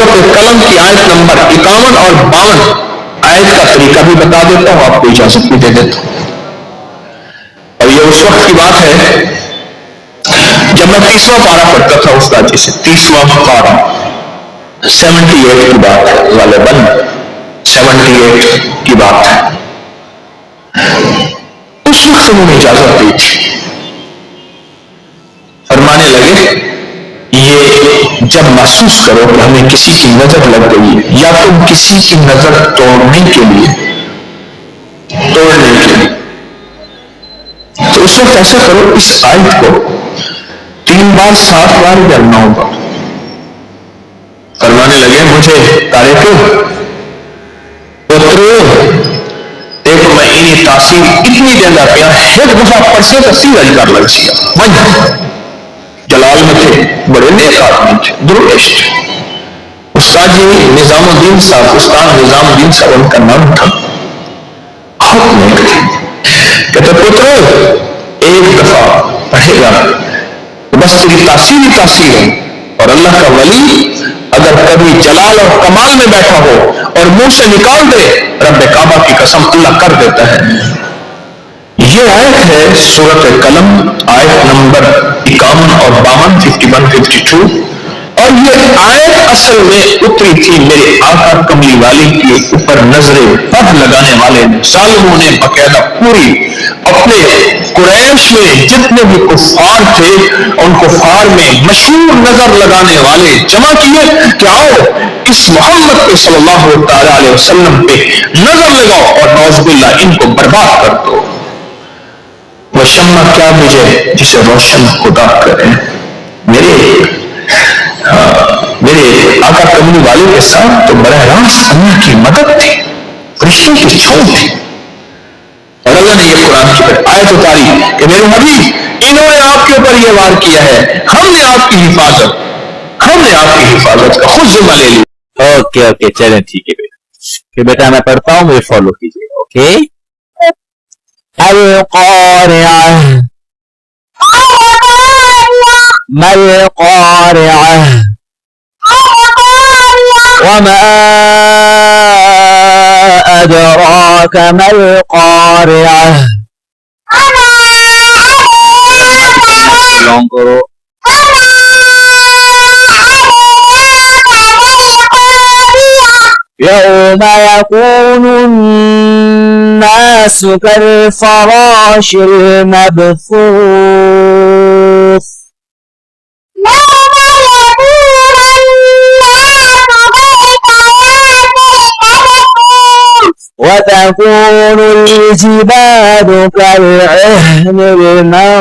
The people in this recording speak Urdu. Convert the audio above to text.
سورۃ قلم کی آیت نمبر 51 اور 52 آیت کا طریقہ بھی بتا دیتا ہوں، آپ کو اجازت بھی دے دیتا ہوں۔ اور یہ اس وقت کی بات ہے جب میں 30واں پارہ پڑھتا تھا استاد جی سے، 30واں پارہ 78 کی بات ہے، غالباً 78 کی بات ہے۔ اس وقت انہوں نے اجازت دی تھی، فرمانے لگے یہ جب محسوس کرو کہ ہمیں کسی کی نظر لگ گئی ہے یا تم کسی کی نظر توڑنے کے لیے تو اس وقت ایسا کرو، اس آیت کو 3 بار 7 بار یا 9 بار۔ فرمانے لگے مجھے طارق دیکھو میں انہیں تاثیر اتنی دینا پیا ایک دفعہ پرسے تو سیدھا کر لگ سیا جلال میں تھے، بڑے نیک آدمی تھے، درویش تھے۔ استاد جی نظام الدین صاحب، استاد نظام الدین صاحب ان کا نام تھا، بہت نیک تھے۔ کہتے پتر ایک دفعہ پڑھے گا بس تیری تاثیر ہی تاثیر ہے، اور اللہ کا ولی اگر کبھی جلال اور کمال میں بیٹھا ہو اور منہ سے نکال دے رب کعبہ کی قسم اللہ کر دیتا ہے۔ یہ آیت ہے سورۃ قلم، آیت نمبر 51 اور 52، 51 52۔ اور یہ آیت اصل میں اتری تھی میرے آقا کملی والے کے اوپر نظر بد لگانے والے ظالموں نے باقاعدہ پوری اپنے قریش میں جتنے بھی کفار تھے ان کفار میں مشہور نظر لگانے والے جمع کیے کہ آؤ اس محمد پہ صلی اللہ تعالی علیہ وسلم پہ نظر لگاؤ اور نعوذ باللہ ان کو برباد کر دو۔ وہ شمع کیا بجھے جسے روشن خدا کرے۔ میرے آقا کملی والے کے ساتھ تو براہ راست اللہ کی مدد تھی، فرشتوں کی چھاؤں تھی، اور اللہ نے یہ قرآن کی آیت اتاری کہ میرے حبیب انہوں نے آپ کے اوپر یہ وار کیا ہے، ہم نے آپ کی حفاظت کا خود ذمہ لے لی۔ اوکے چلیں ٹھیک ہے بیٹا میں پڑھتا ہوں، مجھے فالو کیجیے۔ اوکے القارعہ ما القارعہ وما أدراك ما القارعة يوم يكون الناس كالفراش المبثوث وتكون الجبال كالعهن المنفوش